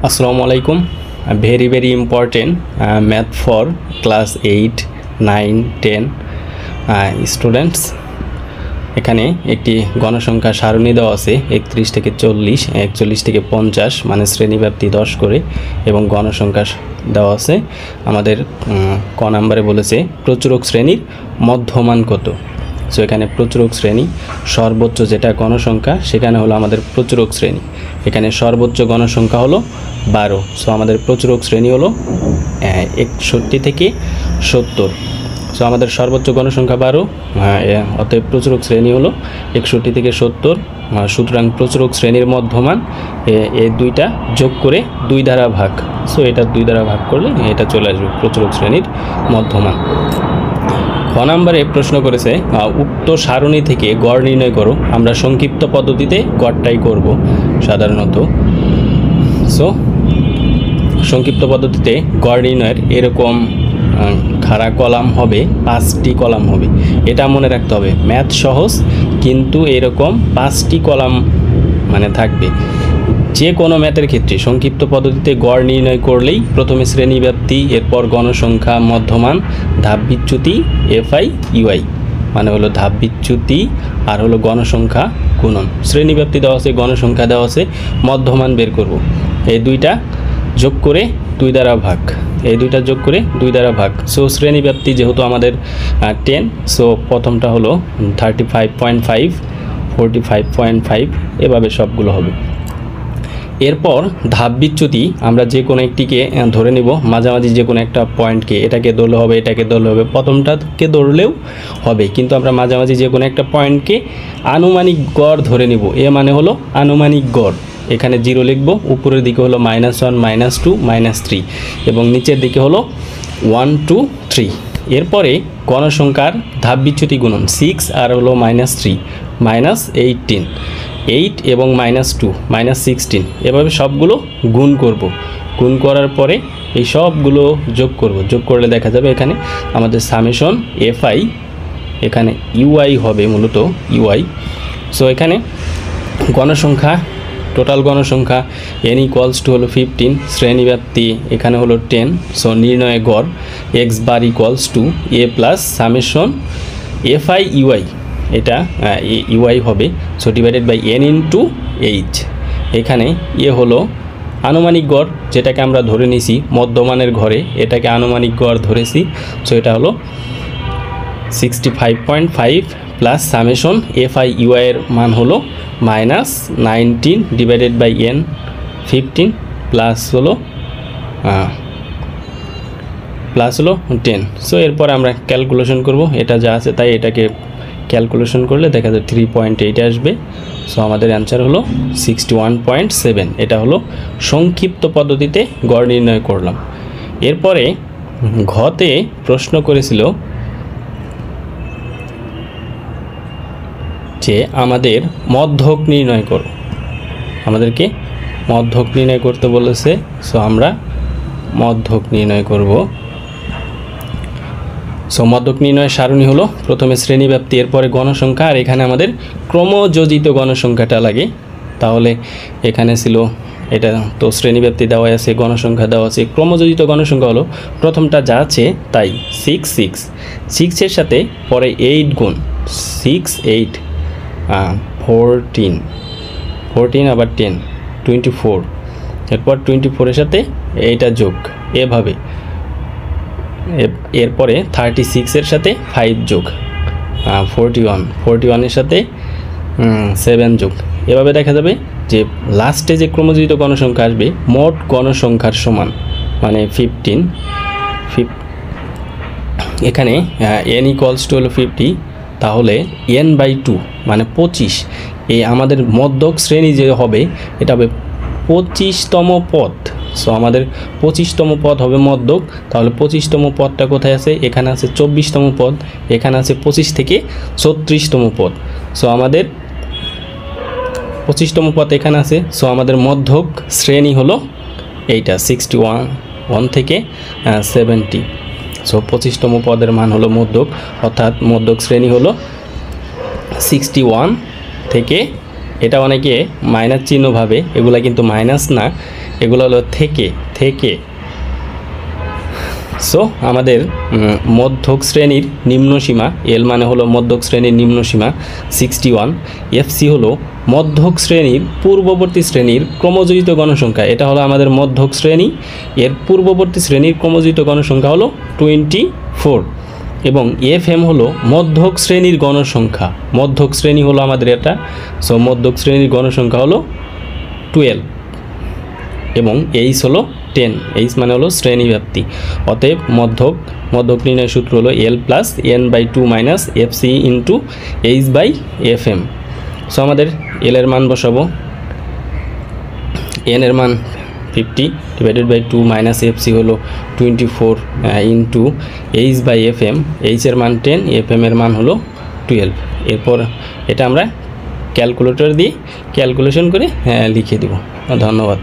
আসসালামু আলাইকুম। Very important math for class 8, 9, 10 students. এখানে একটি গণসংখ্যা সারণী দেওয়া আছে 31 থেকে 40, 41 থেকে 50, মানে শ্রেণীব্যাপ্তি 10 করে, এবং গণসংখ্যা দেওয়া আছে আমাদের ক নাম্বারে বলেছে প্রচুরক শ্রেণীর মধ্যমান কত। সো এখানে প্রচুরক শ্রেণী সর্বোচ্চ যেটা গণসংখ্যা সেখানে হলো আমাদের প্রচুরক শ্রেণী। এখানে সর্বোচ্চ গণসংখ্যা হলো 12। সো আমাদের প্রচুরক শ্রেণী হলো 61 থেকে 70। সো আমাদের সর্বোচ্চ গণসংখ্যা 12, অতএব প্রচুরক শ্রেণী হলো 61 থেকে 70। সুতরাং প্রচুরক শ্রেণীর মধ্যমান এই দুইটা যোগ করে 2 দ্বারা ভাগ। সো এটা 2 দ্বারা ভাগ করলে এটা চলে আসবে প্রচুরক শ্রেণীর মধ্যমান। খ নম্বরে প্রশ্ন করেছে উক্ত সারণী থেকে গড় নির্ণয় করো। আমরা সংক্ষিপ্ত পদ্ধতিতে গড়টাই করব সাধারণত। সো সংক্ষিপ্ত পদ্ধতিতে গড় নির্ণয়ের এরকম খাড়া কলাম হবে, 5টি কলাম হবে। এটা মনে রাখতে হবে, ম্যাথ সহজ কিন্তু এরকম 5টি কলাম মানে থাকবে। যে কোনো ম্যাথের ক্ষেত্রে সংক্ষিপ্ত পদ্ধতিতে গড় নির্ণয় করলেই প্রথমে শ্রেণীব্যাপ্তি, এরপর গণসংখ্যা মধ্যমান, ধাপ বিচ্যুতি, এফআই ইউআই, মানে হলো ধাপ বিচ্যুতি আর হলো গণসংখ্যা গুণন। শ্রেণীব্যাপ্তি দেওয়া আছে, গণসংখ্যা দেওয়া আছে, মধ্যমান বের করব। এই দুইটা যোগ করে 2 দ্বারা ভাগ, এই দুইটা যোগ করে 2 দ্বারা ভাগ। সো শ্রেণীব্যাপ্তি যেহেতু আমাদের 10, সো প্রথমটা হলো 35.5, 45.5, এভাবে সবগুলো হবে। এরপর ধাপ বিচ্যুতি আমরা যে কোনো একটিকে ধরে নিব, মাঝামাঝি যে কোনো একটা পয়েন্টকে, এটাকে ধরলে হবে, এটাকে ধরলে হবে, প্রথমটাকে ধরলেও হবে, কিন্তু আমরা মাঝামাঝি যে কোনো একটা পয়েন্টকে আনুমানিক গড় ধরে নিব। এ মানে হলো আনুমানিক গড়। এখানে 0 লিখব, উপরের দিকে হলো -1, -2, -3, এবং নিচের দিকে হলো 1, 2, 3। এরপরে গণসংখ্যার ধাপ বিচ্যুতি গুণন 6 আর হলো -3, -18, 8 এবং -2, -16, এভাবে সবগুলো গুণ করব। গুণ করার পরে এই সবগুলো যোগ করব। যোগ করলে দেখা যাবে এখানে আমাদের সামেশন এফআই, এখানে ইউআই হবে, মূলত ইউআই। সো এখানে গণসংখ্যা, টোটাল গণসংখ্যা n = হলো 15, শ্রেণীব্যাপ্তি এখানে হলো 10। সো নির্ণয় গড় x bar = a plus summation fi ui, এটা ইউআই হবে। So divided by n × h। এখানে এ হলো আনুমানিক গড়, যেটাকে আমরা ধরে নিছি মধ্যমানের ঘরে, এটাকে আনুমানিক গড় ধরেছি। সো এটা হলো 65.5 প্লাস সামেশন এফআই ইউআই এর মান হলো -19 ডিভাইডেড বাই n, 15 প্লাস হলো 10। সো এরপর আমরা ক্যালকুলেশন করব, এটা যা আছে তাই এটাকে ক্যালকুলেশন করলে দেখা যায় 3.8 আসবে। সো আমাদের অ্যান্সার হলো 61.7। এটা হলো সংক্ষিপ্ত পদ্ধতিতে গড় নির্ণয় করলাম। এরপরে ঘতে প্রশ্ন করেছিল যে আমাদের মধ্যক নির্ণয় করো, আমাদেরকে মধ্যক নির্ণয় করতে বলেছে। সো আমরা মধ্যক নির্ণয় করব। সো মধ্যক নির্ণয়ের সারণী হলো প্রথমে শ্রেণীব্যাপ্তি, এরপরে গণসংখ্যা, আর এখানে আমাদের ক্রমযোজিত গণসংখ্যাটা লাগে। তাহলে এখানে ছিল এটা তো শ্রেণীব্যাপ্তি দেওয়া আছে, গণসংখ্যা দেওয়া আছে। ক্রমযোজিত গণসংখ্যা হলো প্রথমটা যা আছে তাই 6 এর সাথে পরে 8 গুণ 6, 8, 14 আবার 10, 24, এরপর 24 এর সাথে এইটা যোগ, এভাবে। এরপরে 36 এর সাথে 5 যোগ, 41 এর সাথে 7 যোগ। এভাবে দেখা যাবে যে লাস্টে যে ক্রমযোজিত গণসংখ্যা আসবে মোট গণসংখ্যার সমান, মানে 15। এখানে n = হলো 50, তাহলে n/2 মানে 25। এই আমাদের মধ্যক শ্রেণী যে হবে এটা হবে 25তম পদ। সো আমাদের 25তম পদ হবে মধ্যক। তাহলে 25তম পদটা কোথায় আছে? এখানে আছে 24তম পদ, এখানে আছে 25 থেকে 36তম পদ। সো আমাদের 25তম পদ এখানে আছে। সো আমাদের মধ্যক শ্রেণী হলো এইটা 61 থেকে 70। সো 25তম পদের মান হলো মধ্যক, অর্থাৎ মধ্যক শ্রেণী হলো 61 থেকে, এটা অনেকে মাইনাস চিহ্ন ভাবে, এগুলা কিন্তু মাইনাস না, এগুলো হলো থেকে থেকে। সো আমাদের মধ্যক শ্রেণীর নিম্ন সীমা, এল মানে হলো মধ্যক শ্রেণীর নিম্ন সীমা 61, এফসি হলো মধ্যক শ্রেণীর পূর্ববর্তী শ্রেণীর ক্রমযোজিত গণসংখ্যা, এটা হলো আমাদের মধ্যক শ্রেণী, এর পূর্ববর্তী শ্রেণীর ক্রমযোজিত গণসংখ্যা হলো 24, এবং এফএম হলো মধ্যক শ্রেণীর গণসংখ্যা, মধ্যক শ্রেণী হলো আমাদের এটা, সো মধ্যক শ্রেণীর গণসংখ্যা হলো 12, এবং এইচ হলো 10, এইচ মানে হলো শ্রেণীব্যাপ্তি। অতএব মধ্যক নির্ণয়ের সূত্র হলো L plus N by 2 minus F C into H by F M. So আমাদের এল এর মান বসাবো, এন এর মান 50 divided by 2 minus F C হলো 24 into H by F M, H এর মান 10, এফ এম এর মান হলো 12। এরপর এটা আমরা ক্যালকুলেটর দিয়ে ক্যালকুলেশন করে লিখে দেব। ধন্যবাদ।